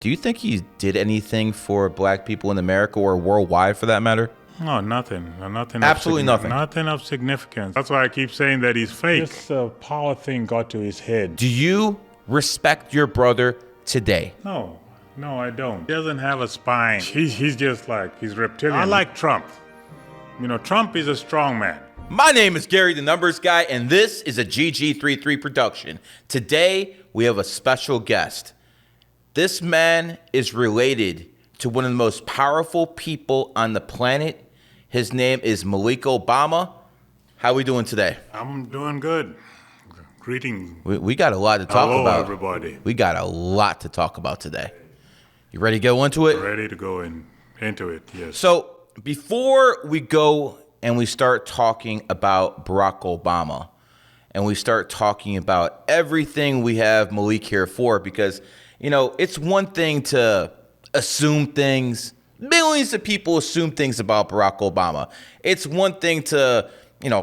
Do you think he did anything for black people in America or worldwide for that matter? No, nothing. Nothing. Absolutely nothing. Nothing of significance. That's why I keep saying that he's fake. This power thing got to his head. Do you respect your brother today? No, I don't. He doesn't have a spine. He's just like, he's reptilian. I like Trump. Trump is a strong man. My name is Gary the Numbers Guy, and this is a GG33 production. Today, we have a special guest. This man is related to one of the most powerful people on the planet. His name is Malik Obama. How are we doing today? I'm doing good. Greetings. We got a lot to talk Hello, about. Everybody. We got a lot to talk about today. You ready to go into it? Ready to go into it, yes. So before we go and we start talking about Barack Obama and we start talking about everything we have Malik here for, because, it's one thing to assume things. Millions of people assume things about Barack Obama. It's one thing to,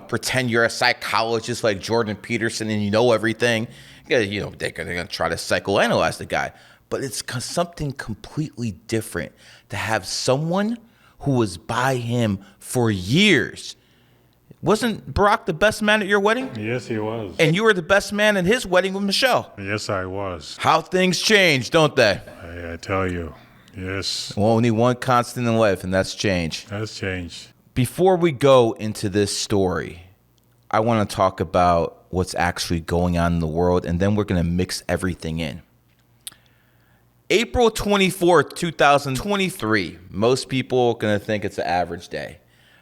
pretend you're a psychologist like Jordan Peterson and you know everything. They're going to try to psychoanalyze the guy. But it's something completely different to have someone who was by him for years. Wasn't Barack the best man at your wedding? Yes, he was. And you were the best man at his wedding with Michelle. Yes, I was. How things change, don't they? I tell you, yes. Well, only one constant in life, and that's change. That's change. Before we go into this story, I want to talk about what's actually going on in the world, and then we're going to mix everything in. April 24th, 2023. Most people are going to think it's an average day.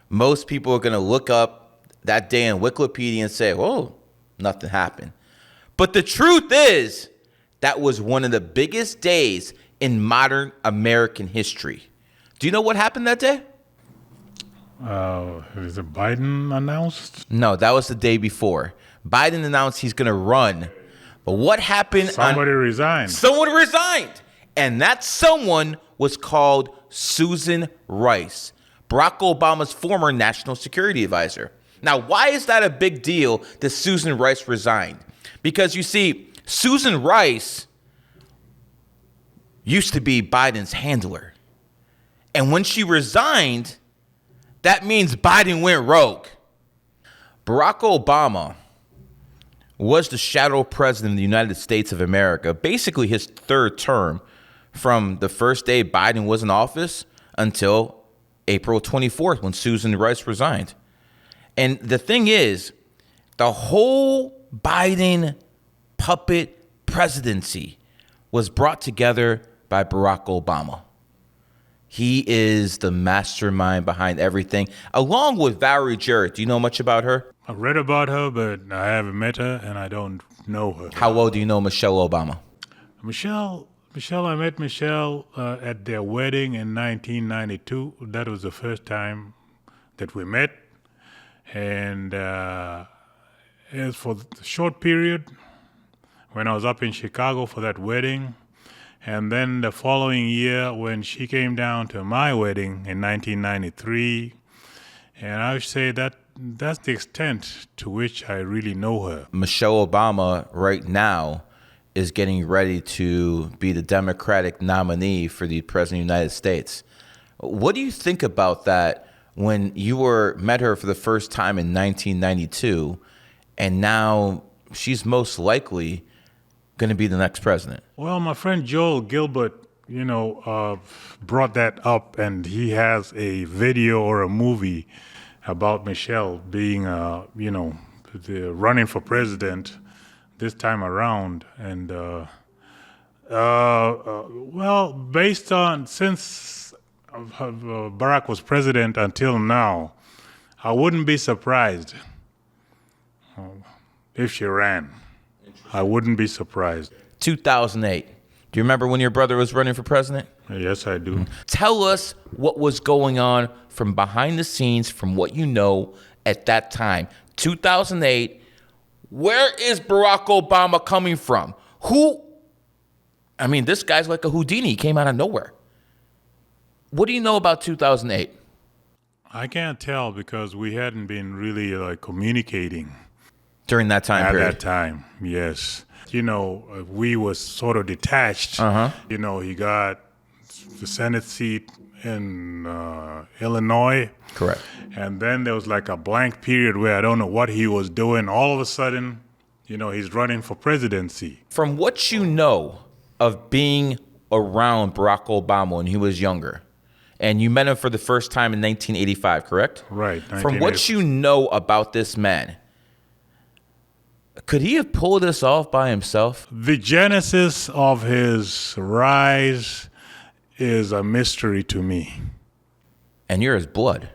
Most people are going to look up that day in Wikipedia and say, "Oh, nothing happened." But the truth is, that was one of the biggest days in modern American history. Do you know what happened that day? Is it Biden announced? No, that was the day before. Biden announced he's going to run. But what happened? Somebody resigned. Someone resigned. And that someone was called Susan Rice, Barack Obama's former national security advisor. Now, why is that a big deal that Susan Rice resigned? Because you see, Susan Rice used to be Biden's handler. And when she resigned, that means Biden went rogue. Barack Obama was the shadow president of the United States of America, basically his third term, from the first day Biden was in office until April 24th when Susan Rice resigned. And the thing is, the whole Biden puppet presidency was brought together by Barack Obama. He is the mastermind behind everything, along with Valerie Jarrett. Do you know much about her? I read about her, but I haven't met her, and I don't know her. How well do you know Michelle Obama? Michelle, I met Michelle at their wedding in 1992. That was the first time that we met. And as for the short period, when I was up in Chicago for that wedding, and then the following year when she came down to my wedding in 1993, and I would say that's the extent to which I really know her. Michelle Obama right now is getting ready to be the Democratic nominee for the President of the United States. What do you think about that when you met her for the first time in 1992, and now she's most likely going to be the next president? Well, my friend Joel Gilbert, brought that up, and he has a video or a movie about Michelle being, running for president this time around. And, based on, since Barack was president until now, I wouldn't be surprised if she ran. I wouldn't be surprised. 2008. Do you remember when your brother was running for president? Yes, I do. Tell us what was going on from behind the scenes, from what you know at that time. 2008, where is Barack Obama coming from? This guy's like a Houdini. He came out of nowhere. What do you know about 2008? I can't tell because we hadn't been really communicating during that time period. At that time, yes. we were sort of detached. Uh-huh. He got the Senate seat in Illinois. Correct. And then there was like a blank period where I don't know what he was doing. All of a sudden, he's running for presidency. From what you know of being around Barack Obama when he was younger, and you met him for the first time in 1985, correct? Right. From what you know about this man, could he have pulled this off by himself? The genesis of his rise is a mystery to me. And you're his blood.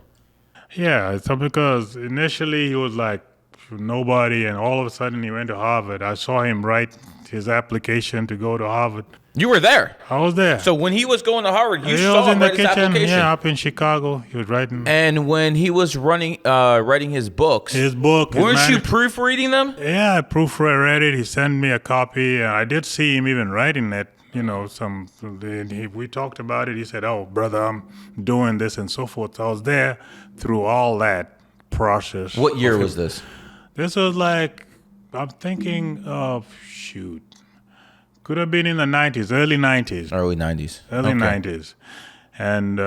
Yeah, it's because initially he was like nobody, and all of a sudden he went to Harvard. I saw him write his application to go to Harvard. You were there. I was there. So when he was going to Harvard, you he saw was him in the write his kitchen, application. yeah, up in Chicago. He was writing. And when he was writing his books, weren't you proofreading them? Yeah, I proofread it. He sent me a copy, and I did see him even writing it. We talked about it. He said, "Oh, brother, I'm doing this," and so forth. So I was there through all that process. What year was this? This was like, I'm thinking of, could have been in the 90s, early 90s. Early 90s. Early Okay. 90s. And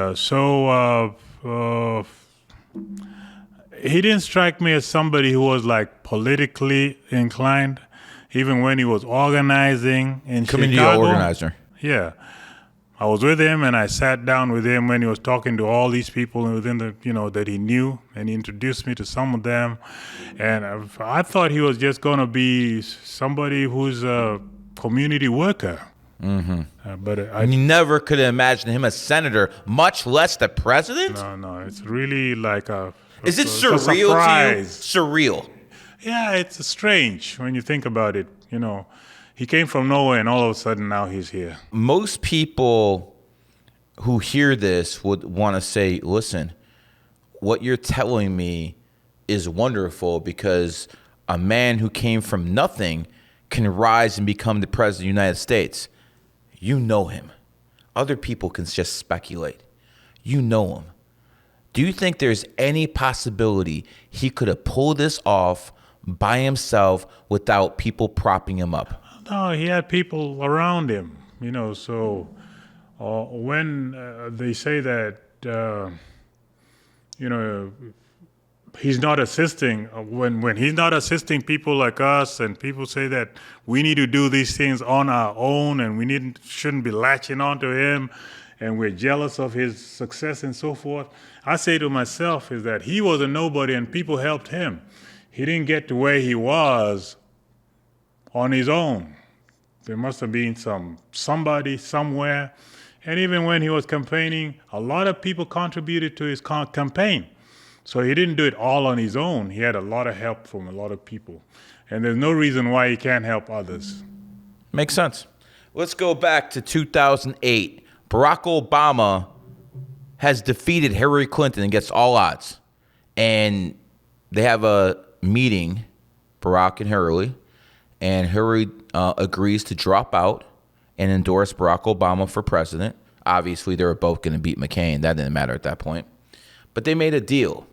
he didn't strike me as somebody who was like politically inclined, even when he was organizing in Community Chicago. organizer. Yeah. I was with him, and I sat down with him when he was talking to all these people within the, that he knew, and he introduced me to some of them. And I thought he was just going to be somebody who's a community worker. Mm-hmm. But you never could imagine him as senator, much less the president? No, it's really like Is it it's surreal a to you? surprise. Surreal. Yeah, it's strange when you think about it. He came from nowhere, and all of a sudden now he's here. Most people who hear this would want to say, listen, what you're telling me is wonderful, because a man who came from nothing can rise and become the president of the United States. You know him. Other people can just speculate. You know him. Do you think there's any possibility he could have pulled this off by himself without people propping him up? No, he had people around him, so when they say that, he's not assisting, when he's not assisting people like us, and people say that we need to do these things on our own, and we shouldn't be latching onto him, and we're jealous of his success and so forth, I say to myself is that he was a nobody and people helped him. He didn't get to where he was on his own. There must have been somebody somewhere. And even when he was campaigning, a lot of people contributed to his campaign. So he didn't do it all on his own. He had a lot of help from a lot of people. And there's no reason why he can't help others. Makes sense. Let's go back to 2008. Barack Obama has defeated Hillary Clinton against all odds. And they have a meeting, Barack and Hillary, and Hillary agrees to drop out and endorse Barack Obama for president. Obviously, they were both going to beat McCain. That didn't matter at that point. But they made a deal.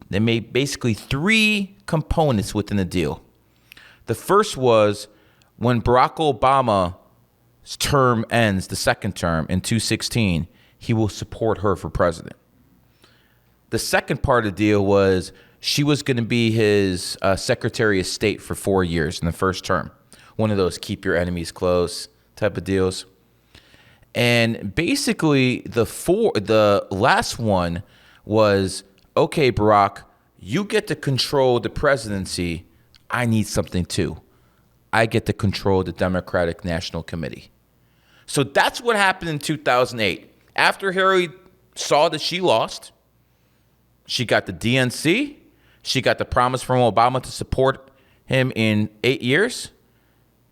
They made basically three components within the deal. The first was when Barack Obama's term ends, the second term, in 2016, he will support her for president. The second part of the deal was she was going to be his Secretary of State for 4 years in the first term. One of those keep your enemies close type of deals. And basically, the last one was, okay, Barack, you get to control the presidency. I need something too. I get to control the Democratic National Committee. So that's what happened in 2008. After Hillary saw that she lost, she got the DNC. She got the promise from Obama to support him in 8 years.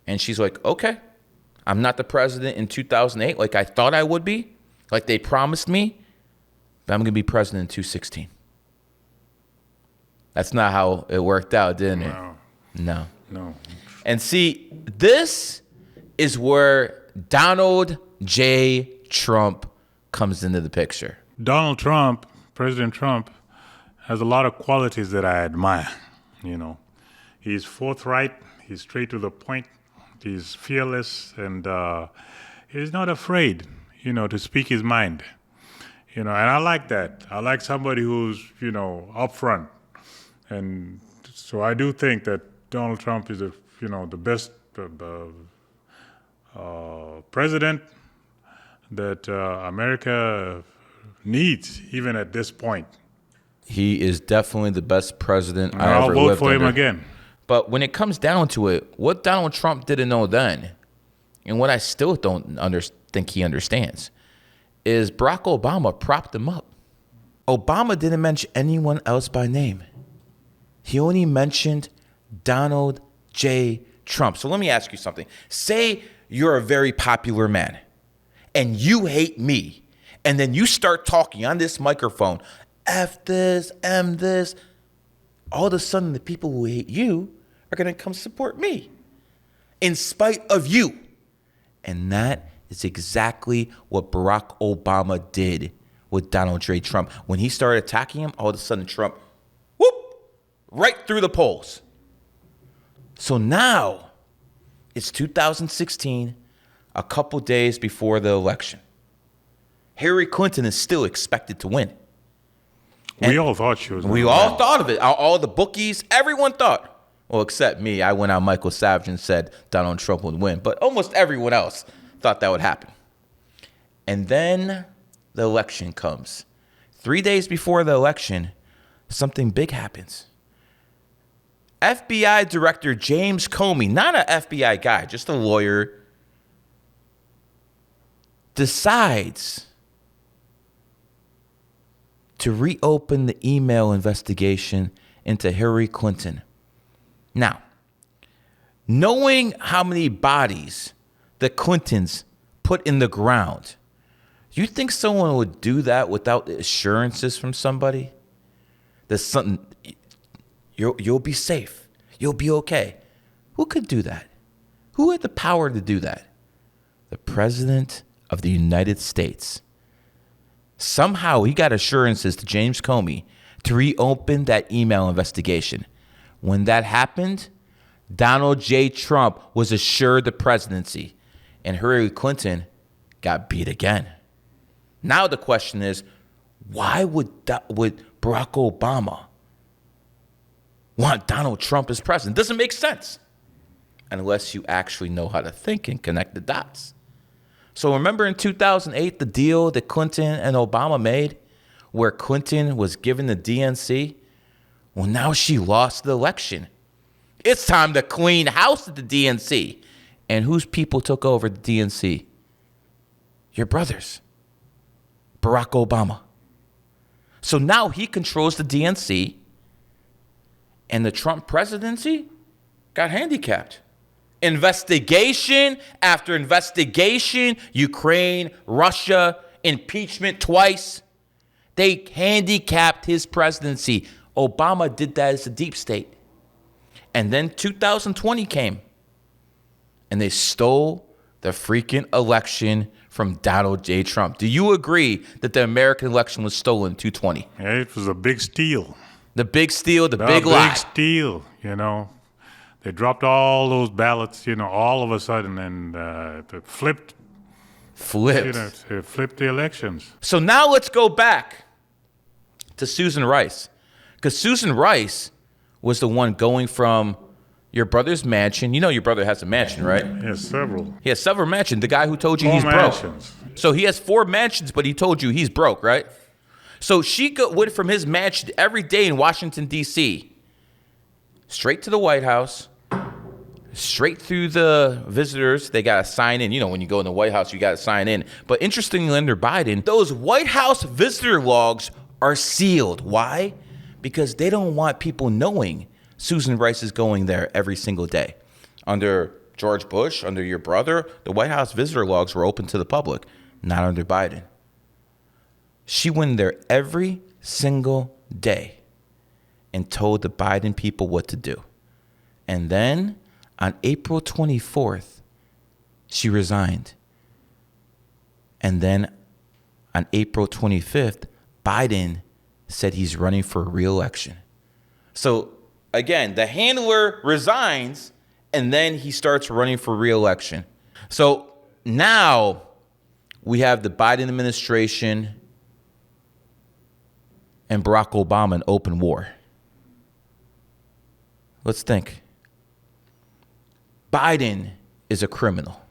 And she's like, okay, I'm not the president in 2008 like I thought I would be, like they promised me, but I'm going to be president in 2016. That's not how it worked out, didn't it? No. And see, this is where Donald J. Trump comes into the picture. Donald Trump, President Trump, has a lot of qualities that I admire, He's forthright, he's straight to the point, He's fearless, and he's not afraid, to speak his mind. And I like that. I like somebody who's, upfront. And so I do think that Donald Trump is, the best president that America needs, even at this point. He is definitely the best president And I I'll ever vote lived for him under. again. But when it comes down to it, what Donald Trump didn't know then, and what I still don't think he understands, is Barack Obama propped him up. Obama didn't mention anyone else by name. He only mentioned Donald J. Trump. So let me ask you something. Say you're a very popular man, and you hate me, and then you start talking on this microphone, F this, M this. All of a sudden, the people who hate you are going to come support me in spite of you. And that is exactly what Barack Obama did with Donald J. Trump. When he started attacking him, all of a sudden Trump, whoop, right through the polls. So now it's 2016, a couple days before the election. Hillary Clinton is still expected to win. We all thought she was going We to all win. thought of it. All the bookies, everyone thought. Well, except me. I went on Michael Savage and said Donald Trump would win. But almost everyone else thought that would happen. And then the election comes. 3 days before the election, something big happens. FBI Director James Comey, not an FBI guy, just a lawyer, decides to reopen the email investigation into Hillary Clinton. Now, knowing how many bodies the Clintons put in the ground, you think someone would do that without assurances from somebody? That something, you'll be safe, you'll be okay. Who could do that? Who had the power to do that? The President of the United States. Somehow he got assurances to James Comey to reopen that email investigation. When that happened, Donald J. Trump was assured the presidency, and Hillary Clinton got beat again. Now the question is, why would Barack Obama want Donald Trump as president? Doesn't make sense unless you actually know how to think and connect the dots. So remember in 2008, the deal that Clinton and Obama made where Clinton was given the DNC? Well, now she lost the election. It's time to clean house at the DNC. And whose people took over the DNC? Your brothers. Barack Obama. So now he controls the DNC, and the Trump presidency got handicapped. Investigation after investigation, Ukraine, Russia, impeachment twice. They handicapped his presidency. Obama did that as a deep state. And then 2020 came, and they stole the freaking election from Donald J. Trump. Do you agree that the American election was stolen in 2020? Yeah, it was a big steal. The big steal, the big A lie. big steal, They dropped all those ballots, all of a sudden, and they flipped the elections. So now let's go back to Susan Rice. Because Susan Rice was the one going from your brother's mansion. You know your brother has a mansion, right? Yes, several. He has several mansions. The guy who told you Four he's mansions. broke. So he has 4 mansions, but he told you he's broke, right? So she went from his mansion every day in Washington, D.C., straight to the White House, straight through the visitors. They got to sign in. When you go in the White House, you got to sign in. But interestingly, under Biden, those White House visitor logs are sealed. Why? Because they don't want people knowing Susan Rice is going there every single day. Under George Bush, under your brother, the White House visitor logs were open to the public, not under Biden. She went there every single day and told the Biden people what to do. And then on April 24th, she resigned. And then on April 25th, Biden said he's running for re-election. So again, the handler resigns, and then he starts running for re-election. So now we have the Biden administration and Barack Obama in open war. Let's think. Biden is a criminal.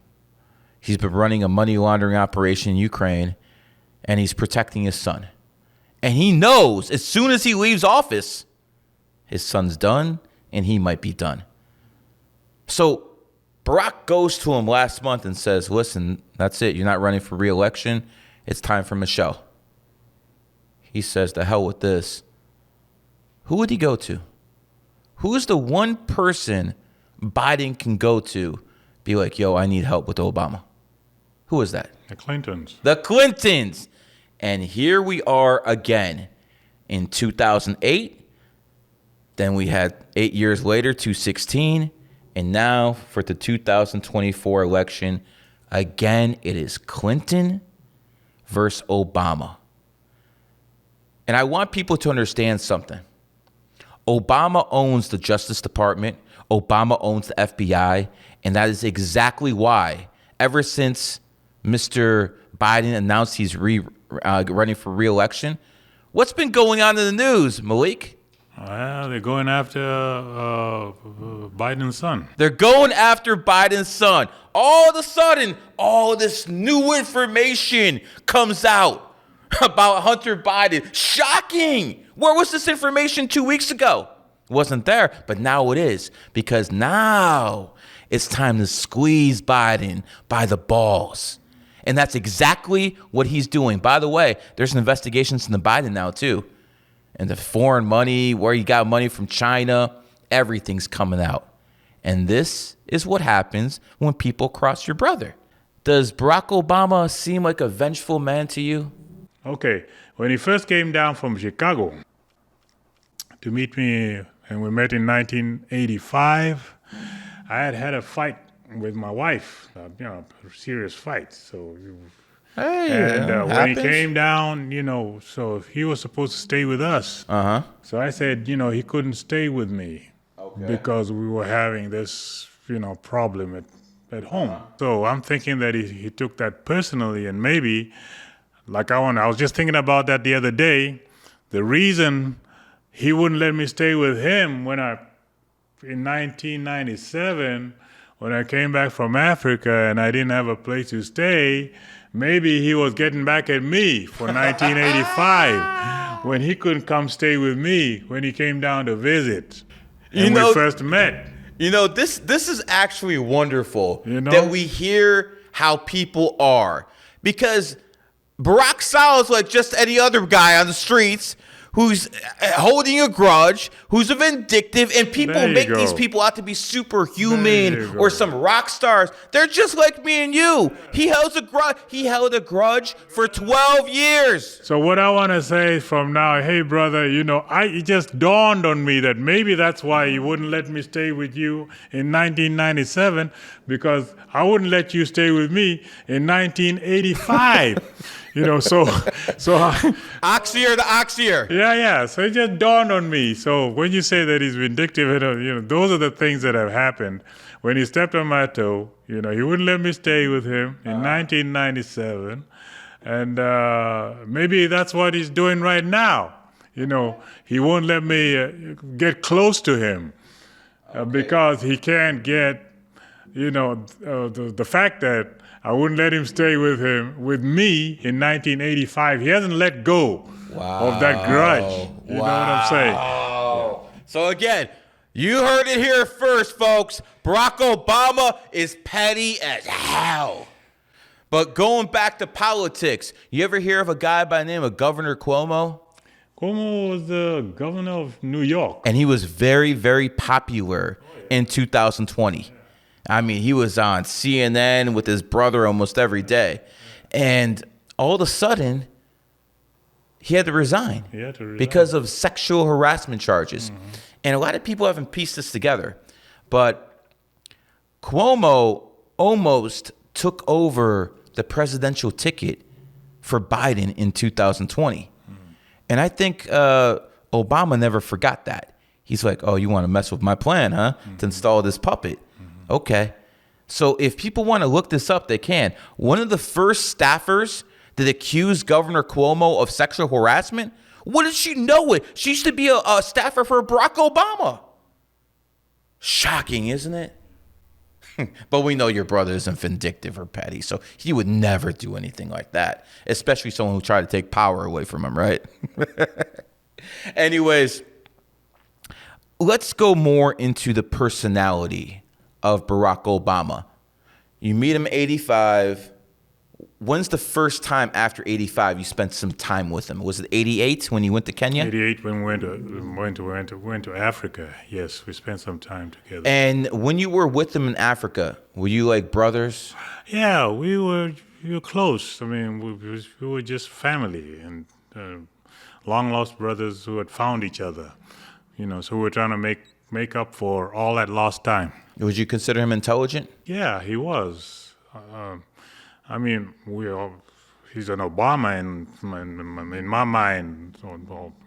He's been running a money laundering operation in Ukraine, and he's protecting his son. And he knows as soon as he leaves office, his son's done, and he might be done. So Barack goes to him last month and says, listen, that's it. You're not running for re-election. It's time for Michelle. He says, the hell with this. Who would he go to? Who is the one person Biden can go to, be like, yo, I need help with Obama? Who is that? The Clintons. The Clintons. And here we are again in 2008. Then we had 8 years later, 2016. And now for the 2024 election, again, it is Clinton versus Obama. And I want people to understand something. Obama owns the Justice Department. Obama owns the FBI. And that is exactly why, ever since Mr. Biden announced he's running for re-election, what's been going on in the news, Malik? Well, they're going after Biden's son. They're going after Biden's son. All of a sudden, all this new information comes out about Hunter Biden. Shocking. Where was this information 2 weeks ago? It wasn't there, but now it is. Because now it's time to squeeze Biden by the balls. And that's exactly what he's doing. By the way, there's investigations into Biden now, too. And the foreign money, where he got money from China, everything's coming out. And this is what happens when people cross your brother. Does Barack Obama seem like a vengeful man to you? Okay, when he first came down from Chicago to meet me, and we met in 1985, I had a fight with my wife, a serious fight. So, when he came down, so he was supposed to stay with us. So I said, he couldn't stay with me because we were having this, problem at home. So I'm thinking that he took that personally, and maybe, I was just thinking about that the other day. The reason he wouldn't let me stay with him in 1997, when I came back from Africa and I didn't have a place to stay, maybe he was getting back at me for 1985 when he couldn't come stay with me when he came down to visit and we first met. This is actually wonderful that we hear how people are, because Barack sounds like just any other guy on the streets who's holding a grudge, who's a vindictive, and people make these people out to be superhuman or some rock stars. They're just like me and you. He held a grudge for 12 years. So what I want to say from now, hey brother, it just dawned on me that maybe that's why you wouldn't let me stay with you in 1997, because I wouldn't let you stay with me in 1985. So Oxier to Oxier. Yeah. So it just dawned on me. So when you say that he's vindictive, those are the things that have happened. When he stepped on my toe, he wouldn't let me stay with him in 1997. And maybe that's what he's doing right now. He won't let me get close to him because he can't get, the fact that I wouldn't let him stay with me in 1985. He hasn't let go of that grudge. You know what I'm saying? Yeah. So again, you heard it here first, folks. Barack Obama is petty as hell. But going back to politics, you ever hear of a guy by the name of Governor Cuomo? Cuomo was the governor of New York. And he was very, very popular in 2020. I mean, he was on CNN with his brother almost every day. And all of a sudden, he had to resign, because of sexual harassment charges. Mm-hmm. And a lot of people haven't pieced this together. But Cuomo almost took over the presidential ticket for Biden in 2020. Mm-hmm. And I think Obama never forgot that. He's like, oh, you want to mess with my plan, huh? Mm-hmm. To install this puppet. Mm-hmm. Okay. So if people want to look this up, they can. One of the first staffers that accused Governor Cuomo of sexual harassment, what did she know it? She used to be a staffer for Barack Obama. Shocking, isn't it? But we know your brother isn't vindictive or petty, so he would never do anything like that, especially someone who tried to take power away from him, right? Anyways, let's go more into the personality of Barack Obama. You meet him 85. When's the first time after 85 you spent some time with him? Was it 88 when you went to Kenya? 88 when we went to Africa. Yes, we spent some time together. And when you were with him in Africa, were you like brothers? Yeah, we were close. I mean, we were just family and long lost brothers who had found each other. So we were trying to make up for all that lost time. Would you consider him intelligent? Yeah, he was. I mean, he's an Obama, and in my mind,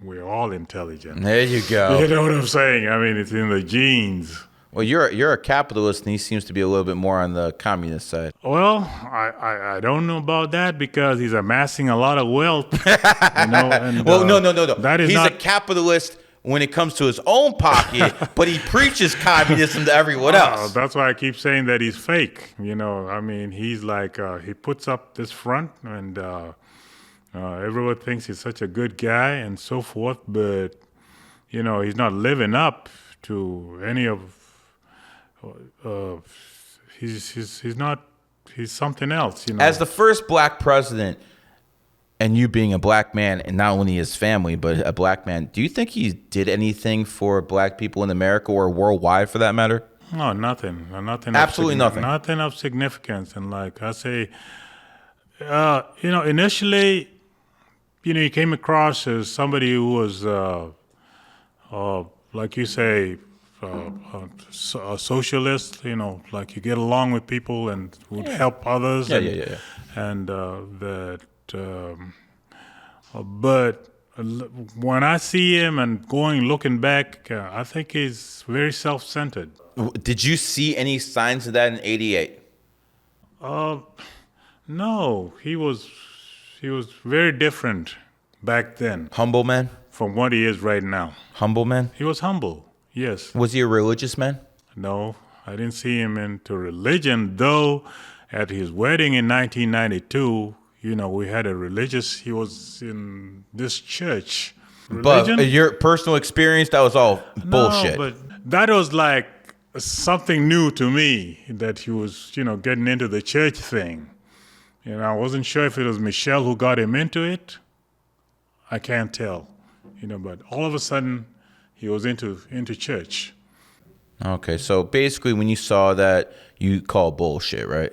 we're all intelligent. There you go. You know what I'm saying? I mean, it's in the genes. Well, you're a capitalist, and he seems to be a little bit more on the communist side. Well, I don't know about that because he's amassing a lot of wealth. And, well, no. That is he's not a capitalist when it comes to his own pocket, but he preaches communism to everyone else. That's why I keep saying that he's fake. I mean, he's like, he puts up this front and everyone thinks he's such a good guy and so forth, but, he's not living up to any of, he's something else, As the first black president, and you being a black man, and not only his family, but a black man, do you think he did anything for black people in America or worldwide for that matter? No, nothing. Absolutely nothing. Nothing of significance. And like I say, initially, he came across as somebody who was, like you say, a socialist, like you get along with people and would help others. Yeah. And but when I see him and looking back, I think he's very self-centered. Did you see any signs of that in 88? No, he was very different back then. Humble man? From what he is right now. Humble man? He was humble, yes. Was he a religious man? No, I didn't see him into religion, though at his wedding in 1992, we had he was in this church. Religion? But your personal experience, that was all bullshit. No, but that was like something new to me, that he was, getting into the church thing. I wasn't sure if it was Michelle who got him into it. I can't tell, but all of a sudden he was into church. Okay, so basically when you saw that, you call bullshit, right?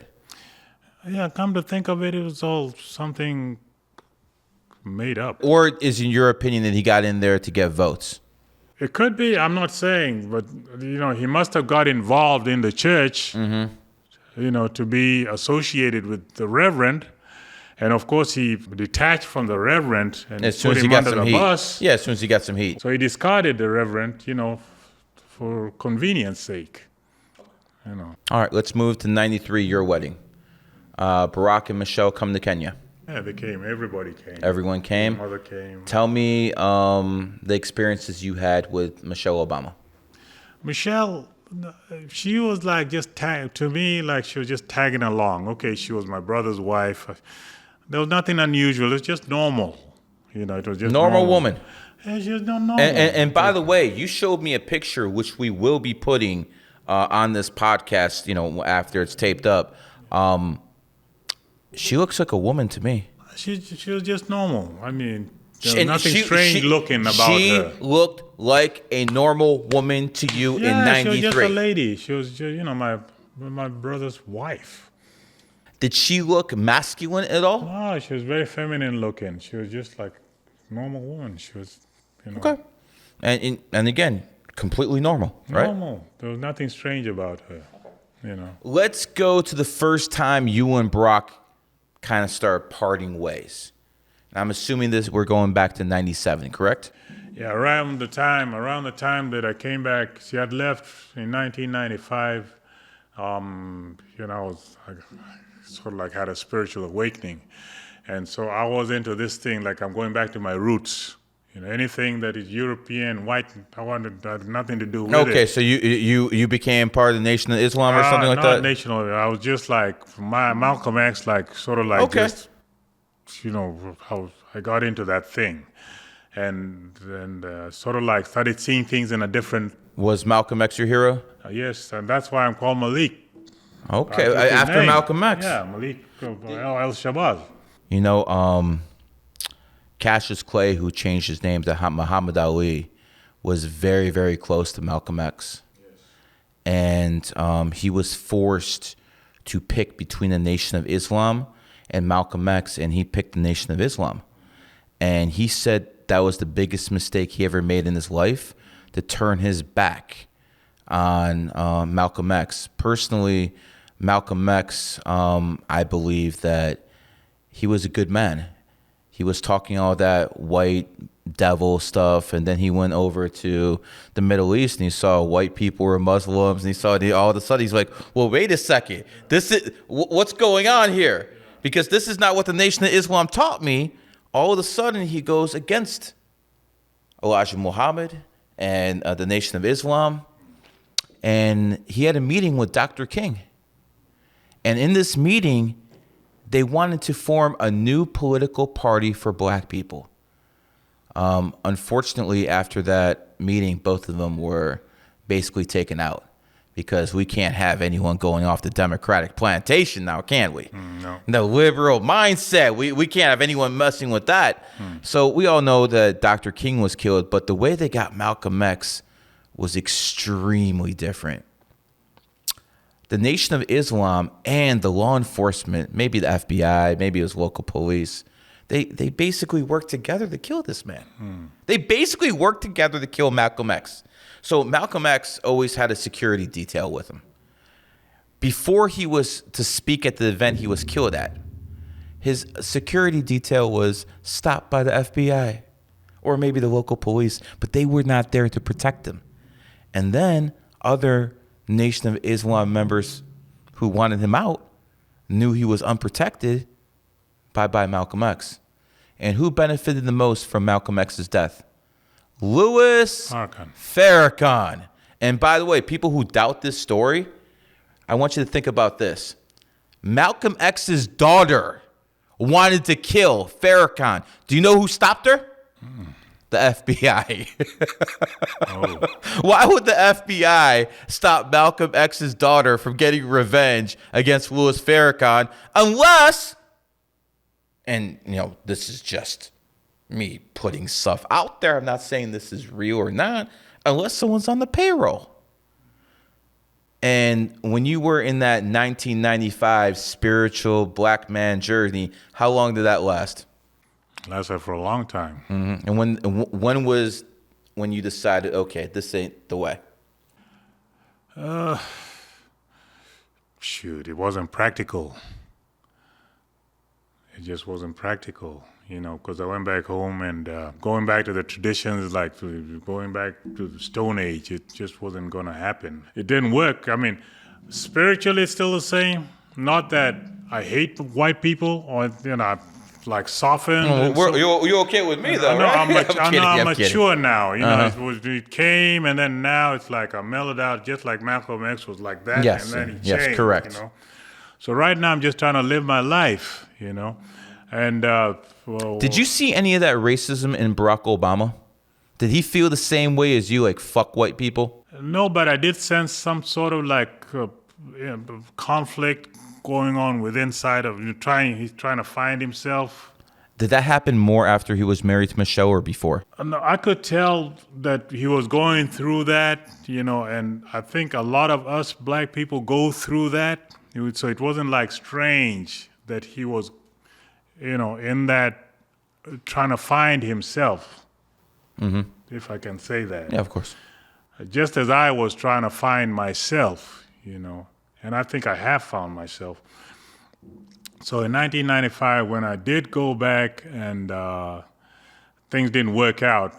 Yeah, come to think of it, it was all something made up. Or is it your opinion that he got in there to get votes? It could be, I'm not saying, but, he must have got involved in the church, to be associated with the reverend. And, of course, he detached from the reverend and put him under the bus. Yeah, as soon as he got some heat. So he discarded the reverend, for convenience sake. All right, let's move to 93, your wedding. Barack and Michelle come to Kenya. Yeah, they came. Everybody came. Everyone came? My mother came. Tell me the experiences you had with Michelle Obama. Michelle, she was like to me, like she was just tagging along. Okay, she was my brother's wife. There was nothing unusual. It was just normal. It was just normal woman. Yeah, she was normal. And by the way, you showed me a picture, which we will be putting on this podcast, after it's taped up. She looks like a woman to me. She was just normal. I mean, there was nothing strange looking about her. She looked like a normal woman to you in 93. She was just a lady. She was just, my brother's wife. Did she look masculine at all? No, she was very feminine looking. She was just like a normal woman. She was, Okay. And again, completely normal, right? Normal. There was nothing strange about her, Let's go to the first time you and Barack kind of start parting ways. I'm assuming we're going back to 97, correct? Yeah, around the time that I came back, she had left in 1995. I sort of like had a spiritual awakening. And so I was into this thing, like I'm going back to my roots. Anything that is European, white, I had nothing to do with it. Okay, so you became part of the Nation of Islam or something like not that? national. I was just like Malcolm X, like sort of like Okay. just, I got into that thing, and sort of like started seeing things in a different. Was Malcolm X your hero? Yes, and that's why I'm called Malik. Okay, Took his after name. Malcolm X. Yeah, Malik El Shabazz. Cassius Clay, who changed his name to Muhammad Ali, was very, very close to Malcolm X. Yes. And he was forced to pick between the Nation of Islam and Malcolm X, and he picked the Nation of Islam. And he said that was the biggest mistake he ever made in his life, to turn his back on Malcolm X. Personally, Malcolm X, I believe that he was a good man. He was talking all that white devil stuff, and then he went over to the Middle East and he saw white people were Muslims, and he saw all of a sudden he's like, well, wait a second, this is what's going on here, because this is not what the Nation of Islam taught me. All of a sudden he goes against Elijah Muhammad and the Nation of Islam, and he had a meeting with Dr. King, and in this meeting they wanted to form a new political party for black people. Unfortunately, after that meeting, both of them were basically taken out, because we can't have anyone going off the Democratic plantation now, can we? No. The liberal mindset, we can't have anyone messing with that. So we all know that Dr. King was killed, but the way they got Malcolm X was extremely different. The Nation of Islam and the law enforcement, maybe the FBI, maybe it was local police, they basically worked together to kill this man. They basically worked together to kill Malcolm X. So Malcolm X always had a security detail with him. Before he was to speak at the event he was killed at, his security detail was stopped by the FBI or maybe the local police, but they were not there to protect him. And then other Nation of Islam members who wanted him out knew he was unprotected. Bye-bye Malcolm X. And who benefited the most from Malcolm X's death? Louis Farrakhan. And by the way, people who doubt this story, I want you to think about this. Malcolm X's daughter wanted to kill Farrakhan. Do you know who stopped her? The FBI. Why would the FBI stop Malcolm X's daughter from getting revenge against Louis Farrakhan unless, and this is just me putting stuff out there, I'm not saying this is real or not, unless someone's on the payroll. And when you were in that 1995 spiritual black man journey, how long did that last? Lasted for a long time. Mm-hmm. And when was when you decided, okay, this ain't the way? It wasn't practical. It just wasn't practical, because I went back home and going back to the traditions, like going back to the Stone Age, it just wasn't going to happen. It didn't work. I mean, spiritually it's still the same. Not that I hate white people or, like soften. You okay with me though? I know, right? I'm mature now. It came, and then now it's like I mellowed out, just like Malcolm X was like that. Yes, and then he changed. yes, correct. So right now I'm just trying to live my life, And did you see any of that racism in Barack Obama? Did he feel the same way as you, like fuck white people? No, but I did sense some sort of like conflict going on with inside of he's trying to find himself. Did that happen more after he was married to Michelle or before? No, I could tell that he was going through that, and I think a lot of us black people go through that. So it wasn't like strange that he was, in that trying to find himself, if I can say that. Yeah, of course. Just as I was trying to find myself, and I think I have found myself. So in 1995, when I did go back and things didn't work out,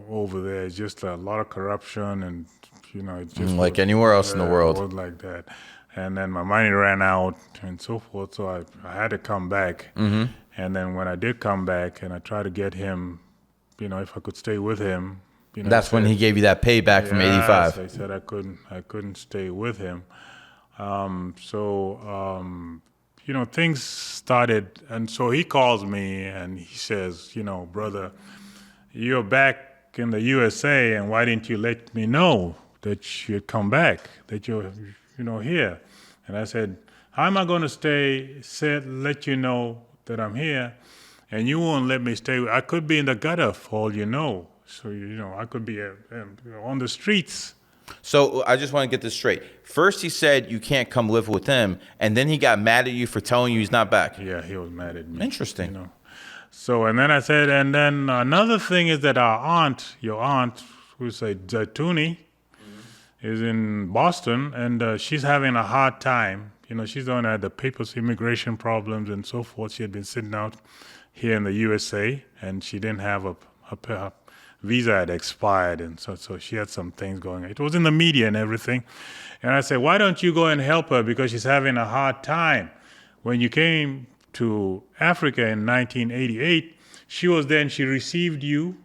over there, it's just a lot of corruption and, it just like anywhere else in the world. It was like that. and then my money ran out and so forth. So I had to come back. Mm-hmm. And then when I did come back, and I tried to get him, if I could stay with him. That's when he gave you that payback from 85. I said I couldn't stay with him. Things started, and so he calls me and he says, brother, you're back in the USA, and why didn't you let me know that you'd come back, that you're, here? And I said, how am I going to let you know that I'm here, and you won't let me stay? I could be in the gutter for all you know. So, I could be on the streets. So I just want to get this straight. First, he said you can't come live with him, and then he got mad at you for telling you he's not back. Yeah, he was mad at me. Interesting. So, and then I said, and then another thing is that your aunt, who's a Zaituni, is in Boston, and she's having a hard time. She's on the papers, immigration problems, and so forth. She had been sitting out here in the USA, and she didn't have her visa had expired, and so she had some things going on. It was in the media and everything. And I said, why don't you go and help her, because she's having a hard time. When you came to Africa in 1988, she was there and she received you,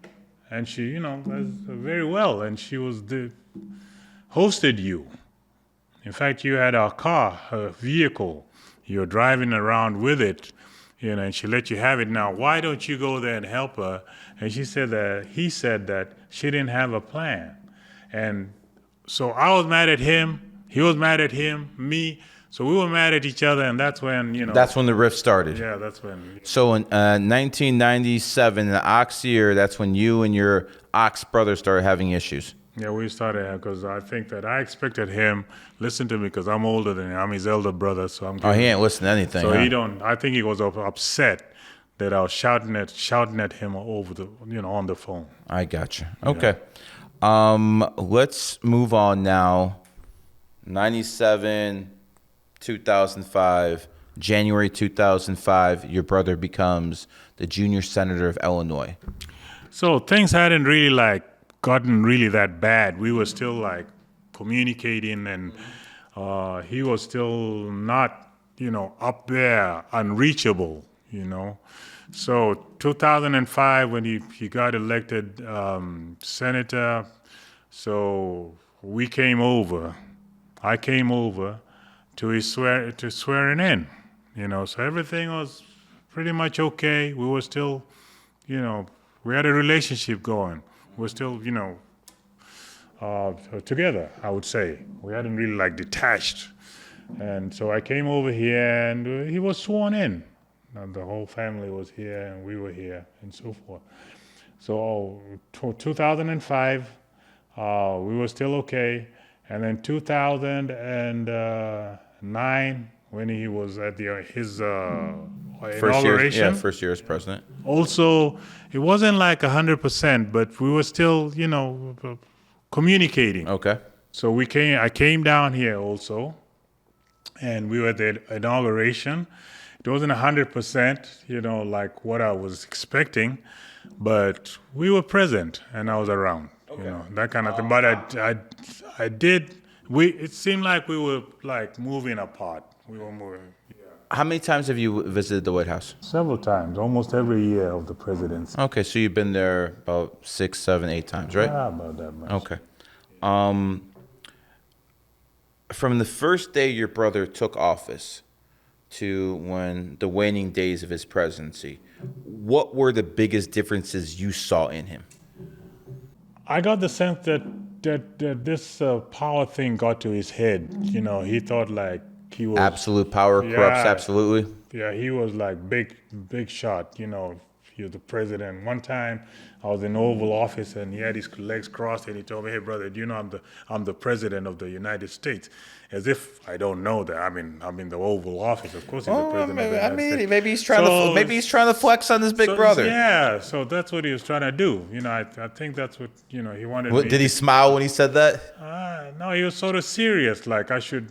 and she, was very well, and she hosted you. In fact, you had a car, a vehicle. You're driving around with it, and she let you have it. Now, why don't you go there and help her? And he said that she didn't have a plan. And so I was mad at him. He was mad at me. So we were mad at each other, and that's when, That's when the rift started. Yeah, that's when. So in 1997, in the ox year, that's when you and your ox brother started having issues. Yeah, we started, because I think that I expected him listen to me, because I'm older than him. I'm his elder brother, so I'm. Oh, he ain't listening to anything. So huh? I think he was upset that I was shouting at him over on the phone. I got you. Okay. Let's move on now. 97, 2005, January 2005, your brother becomes the junior senator of Illinois. So things hadn't really gotten really that bad. We were still communicating, and he was still not, up there, unreachable, So 2005, when he got elected senator, so we came over. I came over to his swearing in, So everything was pretty much okay. We were still, we had a relationship going. We're still, together, I would say. We hadn't really detached. And so I came over here, and he was sworn in. And the whole family was here, and we were here, and so forth. So 2005, we were still okay. And then 2009, when he was at his inauguration. First year as president. Also, it wasn't 100%, but we were still, communicating. Okay. So I came down here also, and we were at the inauguration. It wasn't 100%, like what I was expecting, but we were present, and I was around, that kind of thing. But I did. It seemed like we were moving apart. We were moving. Yeah. How many times have you visited the White House? Several times, almost every year of the presidency. Okay, so you've been there about 6, 7, 8 times, right? Yeah, about that much. Okay. From the first day your brother took office to when the waning days of his presidency, what were the biggest differences you saw in him? I got the sense that this power thing got to his head. He thought he was absolute power corrupts absolutely. Yeah, he was big shot. He was the president. One time, I was in the Oval Office, and he had his legs crossed, and he told me, "Hey, brother, do you know I'm the president of the United States?" As if I don't know that. I'm in the Oval Office. Of course, he's the president of the United States. Maybe he's trying to flex on his big brother. Yeah, so that's what he was trying to do. I think that's what he wanted. Did he smile when he said that? No, he was sort of serious. I should,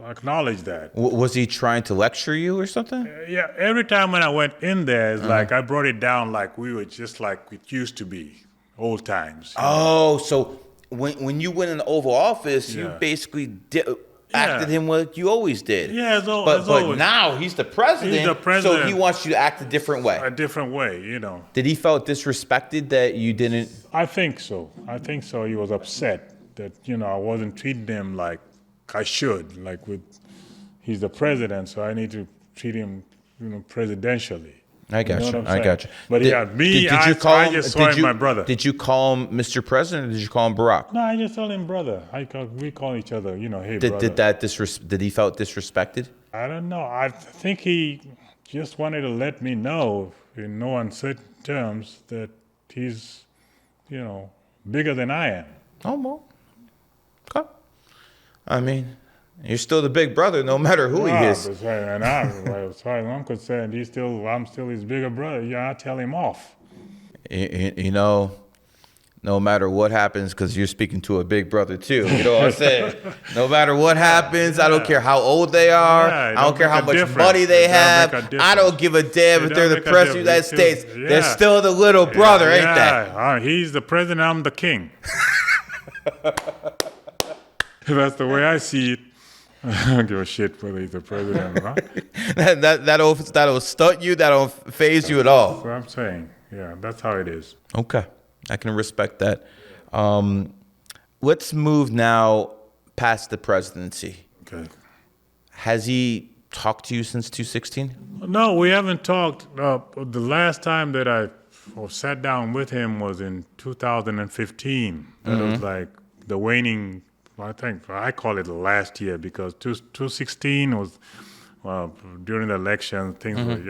acknowledge that. Was he trying to lecture you or something? Yeah, every time when I went in there, it's I brought it down we were just it used to be, old times. Oh, so when you went in the Oval Office, you basically acted him like you always did. Yeah, but always. Now he's the president. He's the president. So he wants you to act a different way. A different way, Did he felt disrespected that you didn't? I think so. He was upset that, I wasn't treating him like I should. He's the president, so I need to treat him, presidentially. I got you. But I just saw him my brother. Did you call him Mr. President or did you call him Barack? No, I just told him brother. We call each other, hey, brother. Did he felt disrespected? I don't know. I think he just wanted to let me know in no uncertain terms that he's, bigger than I am. Oh, well. Okay. I mean, you're still the big brother, no matter who he is. And as far as I'm concerned, I'm still his bigger brother. Yeah, I tell him off. No matter what happens, because you're speaking to a big brother too. You know what I'm saying? No matter what happens, I don't care how old they are. I don't care how much money they have. I don't give a damn if they're the president of the United States. They're still the little brother, ain't that? He's the president, I'm the king. That's the way I see it. I don't give a shit whether he's the president or not. That'll stunt you. That'll phase you at all. That's what I'm saying. Yeah, that's how it is. Okay, I can respect that. Let's move now past the presidency. Okay. Has he talked to you since 2016? No, we haven't talked. The last time that I sat down with him was in 2015. That was like the waning. I think I call it the last year because 2016 was during the election, things were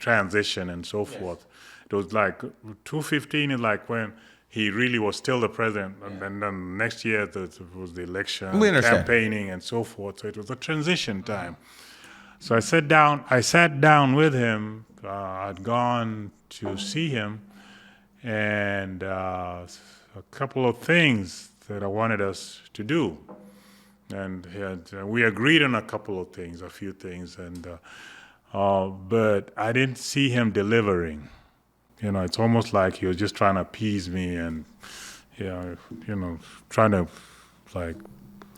transition and so forth. It was like 2015 is like when he really was still the president, and then next year it was the election, campaigning and so forth. So it was a transition time. So I sat down with him. I'd gone to see him, and a couple of things that I wanted us to do, and we agreed on a few things, and but I didn't see him delivering. It's almost like he was just trying to appease me, and trying to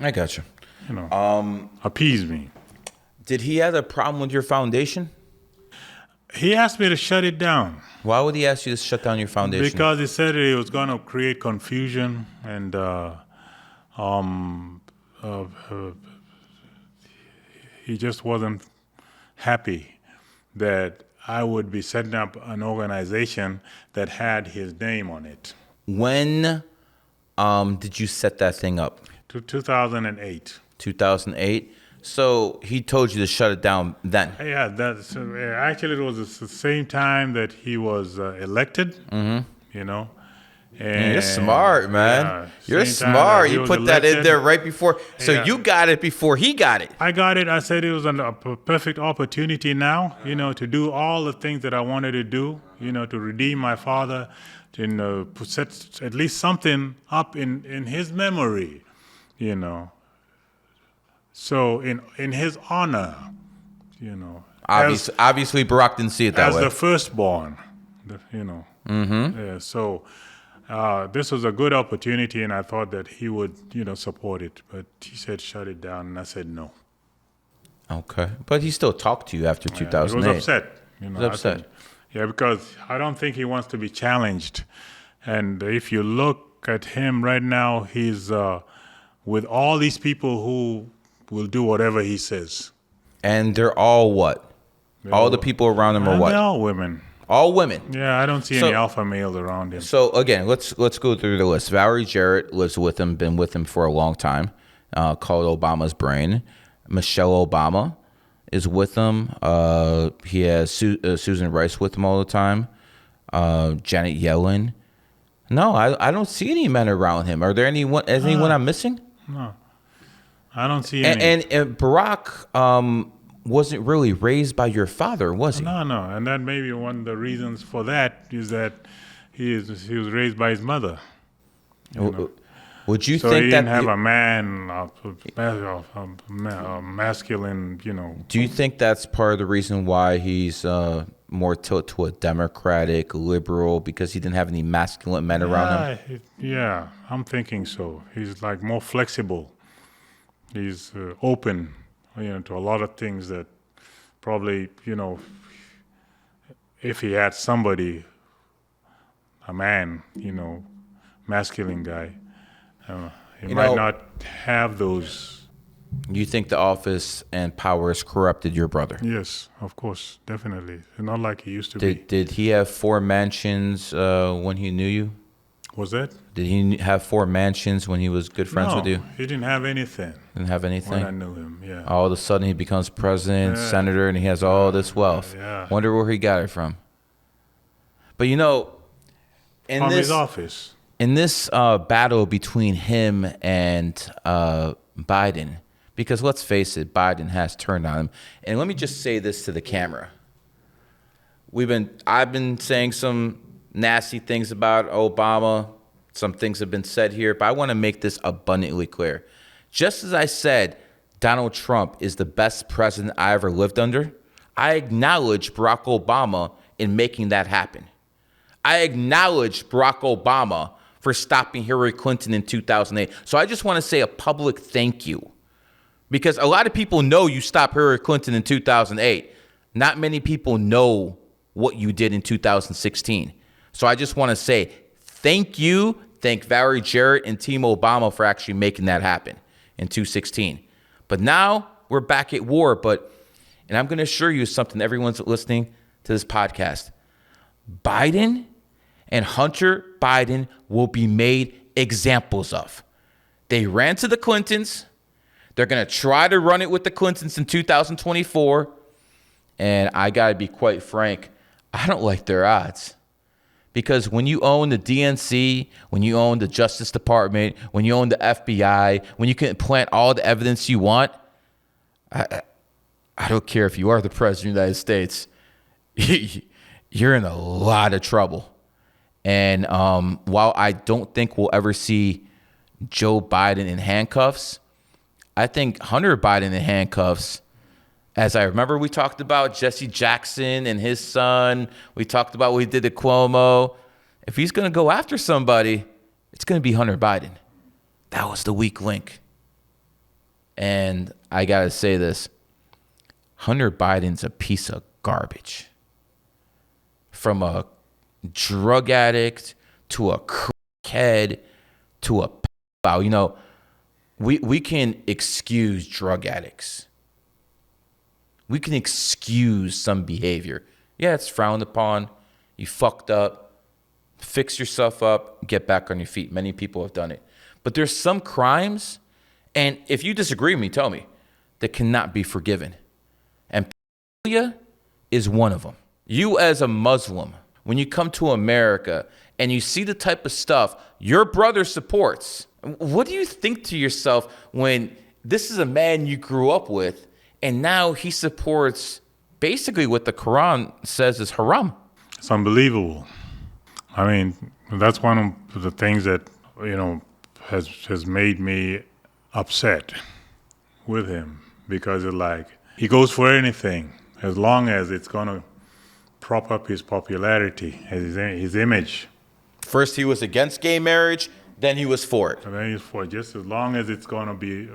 I got you. Appease me. Did he have a problem with your foundation? He asked me to shut it down. Why would he ask you to shut down your foundation? Because he said it was going to create confusion, and he just wasn't happy that I would be setting up an organization that had his name on it. When did you set that thing up? 2008. 2008? So he told you to shut it down then? Yeah, actually it was the same time that he was elected, And you're smart, man. Yeah, you're smart. You put that in there right before. So you got it before he got it. I got it. I said it was a perfect opportunity now, to do all the things that I wanted to do, to redeem my father, to set at least something up in his memory, So in his honor, Obviously, Barack didn't see it that way. As the firstborn, Yeah, so this was a good opportunity, and I thought that he would, support it. But he said shut it down, and I said no. Okay, but he still talked to you after 2008. He was upset. He was upset. Because I don't think he wants to be challenged. And if you look at him right now, he's with all these people who will do whatever he says. And they're all what? All the people around him are what? They're all women. All women. Yeah, I don't see any alpha males around him. So again, let's go through the list. Valerie Jarrett lives with him, been with him for a long time. Called Obama's brain. Michelle Obama is with him. He has Susan Rice with him all the time. Janet Yellen. No, I don't see any men around him. Are there anyone? Is anyone I'm missing? No, I don't see any. And Barack wasn't really raised by your father, was he? No, and that may be one of the reasons for that is that he was raised by his mother. Would you so think he that didn't have a man, a masculine, Do you think that's part of the reason why he's more tilted to a Democratic, liberal, because he didn't have any masculine men around him? Yeah, I'm thinking so. He's like more flexible, He's open, to a lot of things that probably, if he had somebody, a man, masculine guy, he might not have those. You think the office and power has corrupted your brother? Yes, of course, definitely. Not like he used to be. Did he have 4 mansions when he knew you? Was that? Did he have 4 mansions when he was good friends with you? He didn't have anything. Didn't have anything? When I knew him, yeah. All of a sudden he becomes president, senator, and he has all this wealth. Wonder where he got it from. But From his office. In this battle between him and Biden, because let's face it, Biden has turned on him. And let me just say this to the camera. I've been saying some nasty things about Obama. Some things have been said here, but I want to make this abundantly clear. Just as I said, Donald Trump is the best president I ever lived under, I acknowledge Barack Obama in making that happen. I acknowledge Barack Obama for stopping Hillary Clinton in 2008. So I just want to say a public thank you, because a lot of people know you stopped Hillary Clinton in 2008. Not many people know what you did in 2016. So I just want to say thank you. Thank Valerie Jarrett and Team Obama for actually making that happen in 2016. But now we're back at war. And I'm going to assure you something, everyone's listening to this podcast. Biden and Hunter Biden will be made examples of. They ran to the Clintons. They're going to try to run it with the Clintons in 2024. And I got to be quite frank, I don't like their odds. Because when you own the DNC, when you own the Justice Department, when you own the FBI, when you can plant all the evidence you want, I don't care if you are the president of the United States, you're in a lot of trouble. And while I don't think we'll ever see Joe Biden in handcuffs, I think Hunter Biden in handcuffs, as I remember, we talked about Jesse Jackson and his son. We talked about what he did to Cuomo. If he's going to go after somebody, it's going to be Hunter Biden. That was the weak link. And I got to say this. Hunter Biden's a piece of garbage. From a drug addict to a crackhead to a pedophile. We can excuse drug addicts. We can excuse some behavior. Yeah, it's frowned upon. You fucked up. Fix yourself up. Get back on your feet. Many people have done it. But there's some crimes, and if you disagree with me, tell me, that cannot be forgiven. And pedophilia is one of them. You as a Muslim, when you come to America and you see the type of stuff your brother supports, what do you think to yourself when this is a man you grew up with, and now he supports basically what the Quran says is haram? It's unbelievable. I mean, that's one of the things that, has made me upset with him, because it's like he goes for anything as long as it's going to prop up his popularity, his image. First he was against gay marriage, then he was for it. And then he's for it, just as long as it's going to be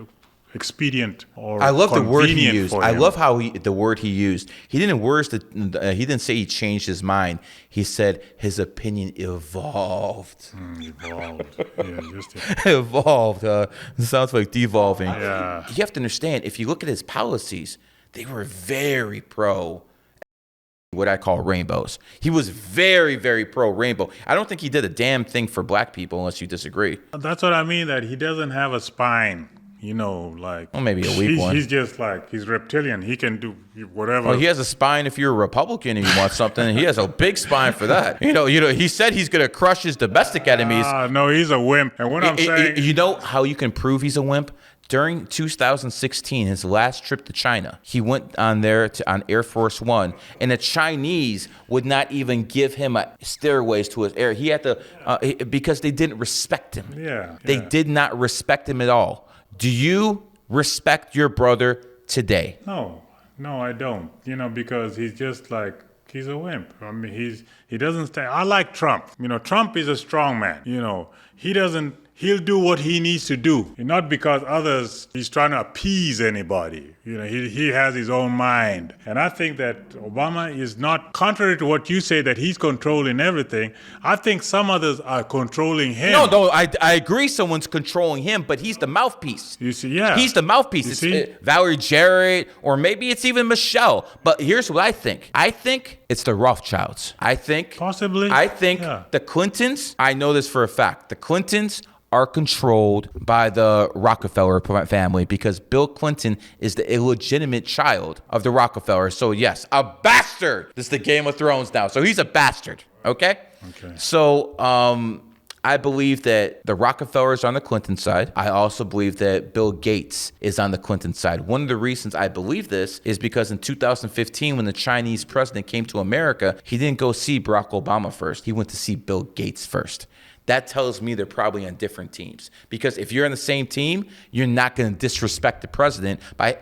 expedient or I love the word he used. I him. love how the word he used. He didn't say he changed his mind. He said his opinion evolved. Evolved. Yeah, just evolved. It sounds like devolving. Yeah. You have to understand, if you look at his policies, they were very pro what I call rainbows. He was very, very pro rainbow. I don't think he did a damn thing for black people, unless you disagree. That's what I mean, that he doesn't have a spine. Well, maybe a weak one. He's just like, he's reptilian. He can do whatever. Well, he has a spine if you're a Republican and you want something. He has a big spine for that. He said he's going to crush his domestic enemies. No, he's a wimp. And what I'm saying... You know how you can prove he's a wimp? During 2016, his last trip to China, he went on there on Air Force One, and the Chinese would not even give him stairways to his air. He had to, because they didn't respect him. Yeah. They did not respect him at all. Do you respect your brother today? No, I don't. Because he's just like, he's a wimp. I mean, he doesn't stay. I like Trump. Trump is a strong man. He doesn't he'll do what he needs to do. Not because he's trying to appease anybody. He has his own mind. And I think that Obama is not, contrary to what you say, that he's controlling everything. I think some others are controlling him. No, I agree someone's controlling him, but he's the mouthpiece. You see, yeah. He's the mouthpiece. It's Valerie Jarrett, or maybe it's even Michelle. But here's what I think. I think it's the Rothschilds. Possibly. I think the Clintons, I know this for a fact, the Clintons are controlled by the Rockefeller family because Bill Clinton is the illegitimate child of the Rockefellers. So yes, a bastard. This is the Game of Thrones now. So he's a bastard. Okay. So I believe that the Rockefellers are on the Clinton side. I also believe that Bill Gates is on the Clinton side. One of the reasons I believe this is because in 2015, when the Chinese president came to America, he didn't go see Barack Obama first. He went to see Bill Gates first. That tells me they're probably on different teams. Because if you're on the same team, you're not going to disrespect the president by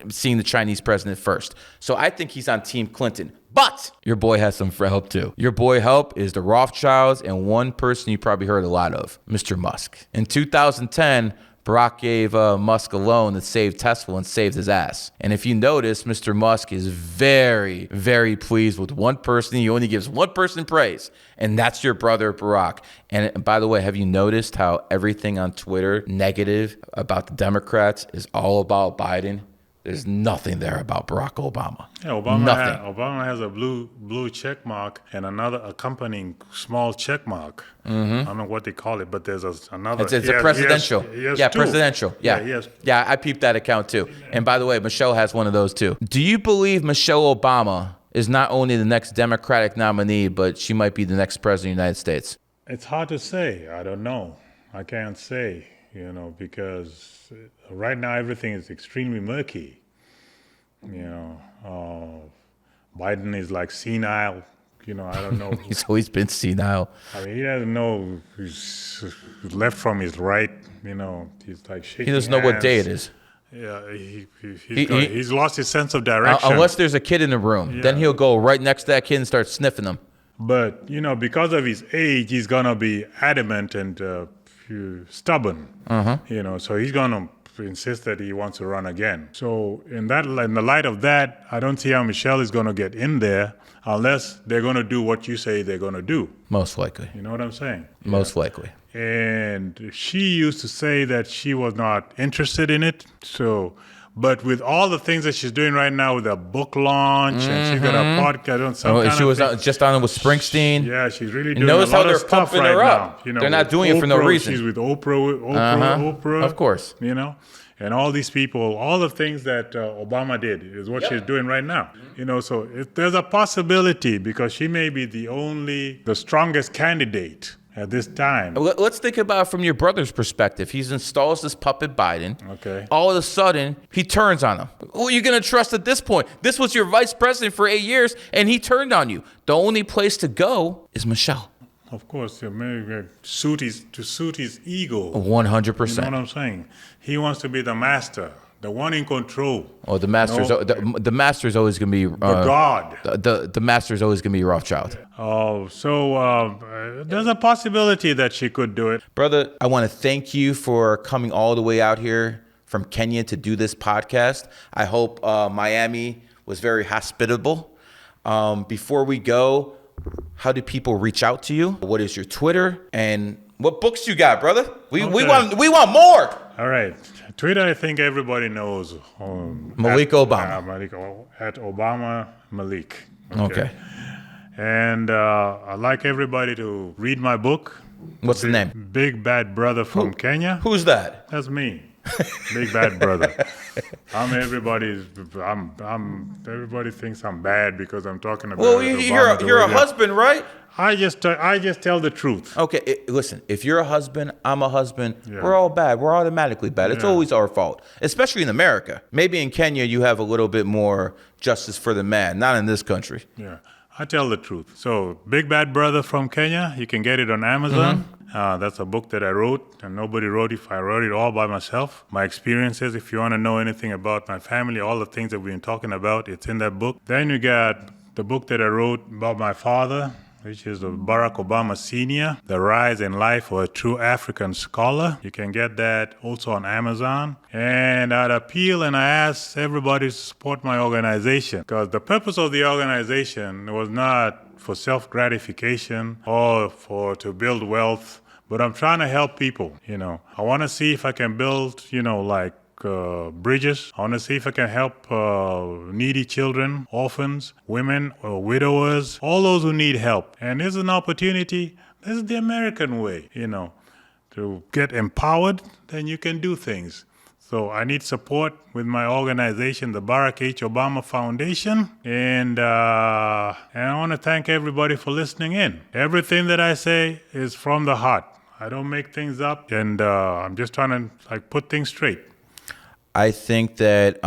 seeing the Chinese president first. So I think he's on Team Clinton. But your boy has some help too. Your boy help is the Rothschilds and one person you probably heard a lot of, Mr. Musk. In 2010, Barack gave Musk a loan that saved Tesla and saved his ass. And if you notice, Mr. Musk is very, very pleased with one person. He only gives one person praise, and that's your brother, Barack. And by the way, have you noticed how everything on Twitter negative about the Democrats is all about Biden? There's nothing there about Barack Obama. Yeah, Obama has a blue check mark and another accompanying small check mark. I don't know what they call it, but there's another. It's a presidential. He has yeah, two. Presidential. Yeah, I peeped that account too. And by the way, Michelle has one of those too. Do you believe Michelle Obama is not only the next Democratic nominee, but she might be the next president of the United States? It's hard to say. I don't know. I can't say, because right now everything is extremely murky. Biden is like senile. I don't know. He's always been senile. I mean, he doesn't know who's left from his right. He's like shaking He doesn't know what day it is. Yeah, he's lost his sense of direction. Unless there's a kid in the room. Then he'll go right next to that kid and start sniffing them. But, because of his age, he's going to be adamant and stubborn. So he's going to insist that he wants to run again. So in the light of that, I don't see how Michelle is going to get in there unless they're going to do what you say they're going to do. Most likely. You know what I'm saying? Most likely. And she used to say that she was not interested in it. But with all the things that she's doing right now with a book launch and she's got a podcast on some she was just on it with Springsteen. Yeah, she's really doing notice a lot how of they're stuff pumping right her up. now. They're not doing it for no reason. She's with Oprah. Of course. And all these people, all the things that Obama did is what she's doing right now. So there's a possibility because she may be the strongest candidate at this time. Let's think about it from your brother's perspective. He installs this puppet Biden. Okay. All of a sudden, he turns on him. Who are you going to trust at this point? This was your vice president for 8 years, and he turned on you. The only place to go is Michelle. Of course, to suit his ego. 100%. You know what I'm saying? He wants to be the master, the one in control. Oh, the master's the master's always going to be the God. The master's always going to be Rothschild. Oh, so there's a possibility that she could do it. Brother, I want to thank you for coming all the way out here from Kenya to do this podcast. I hope Miami was very hospitable. Before we go, how do people reach out to you? What is your Twitter? And what books you got, brother? We want more. All right. Twitter, I think everybody knows. Malik Obama. Malik, at Obama Malik. Okay. And I'd like everybody to read my book. What's the name? Big Bad Brother from Kenya. Who's that? That's me. Big Bad Brother. Everybody thinks I'm bad because I'm talking about. Well, you're a husband, right? I just tell the truth. Okay, listen. If you're a husband, I'm a husband. Yeah. We're all bad. We're automatically bad. It's always our fault, especially in America. Maybe in Kenya you have a little bit more justice for the man. Not in this country. Yeah, I tell the truth. So, Big Bad Brother from Kenya. You can get it on Amazon. That's a book that I wrote, and nobody wrote it. I wrote it all by myself. My experiences, if you want to know anything about my family, all the things that we've been talking about, it's in that book. Then you got the book that I wrote about my father, which is Barack Obama Sr., The Rise in Life of a True African Scholar. You can get that also on Amazon. And I'd appeal and I ask everybody to support my organization, because the purpose of the organization was not for self-gratification or to build wealth, but I'm trying to help people. I want to see if I can build, bridges. I want to see if I can help needy children, orphans, women, or widowers, all those who need help. And there's an opportunity. This is the American way, to get empowered, then you can do things. So I need support with my organization, the Barack H. Obama Foundation. And I want to thank everybody for listening in. Everything that I say is from the heart. I don't make things up, and I'm just trying to put things straight. I think that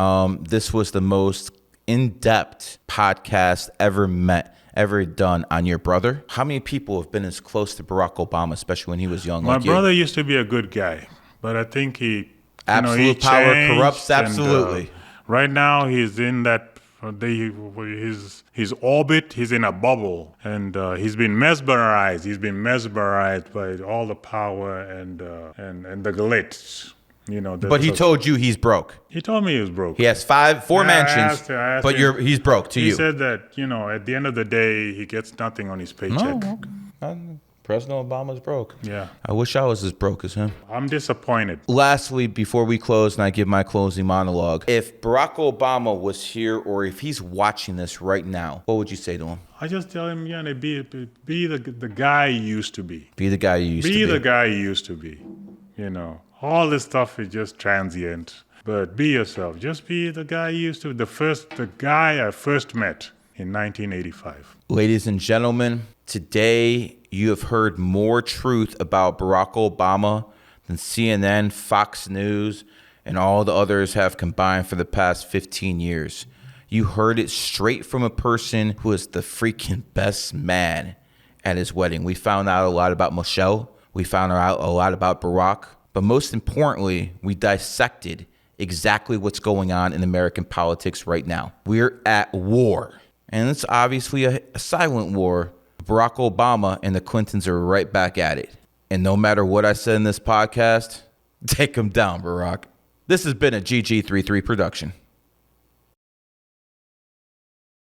this was the most in-depth podcast ever done on your brother. How many people have been as close to Barack Obama, especially when he was young? My brother used to be a good guy, but I think he absolute power corrupts absolutely. And, right now, he's in that his orbit. He's in a bubble, and he's been mesmerized. He's been mesmerized by all the power and the glitz. But he told you he's broke. He told me he was broke. He has four mansions, I asked but him, he's broke to you. He said that, at the end of the day, he gets nothing on his paycheck. No, okay. President Obama's broke. Yeah. I wish I was as broke as him. I'm disappointed. Lastly, before we close and I give my closing monologue, if Barack Obama was here or if he's watching this right now, what would you say to him? I just tell him, be the guy you used to be. Be the guy you used to be. Be the guy you used to be. All this stuff is just transient. But be yourself. Just be the guy you used to be. The guy I first met in 1985. Ladies and gentlemen, today you have heard more truth about Barack Obama than CNN, Fox News, and all the others have combined for the past 15 years. You heard it straight from a person who is the freaking best man at his wedding. We found out a lot about Michelle. We found out a lot about Barack. But most importantly, we dissected exactly what's going on in American politics right now. We're at war. And it's obviously a silent war. Barack Obama and the Clintons are right back at it. And no matter what I said in this podcast, take them down, Barack. This has been a GG33 production.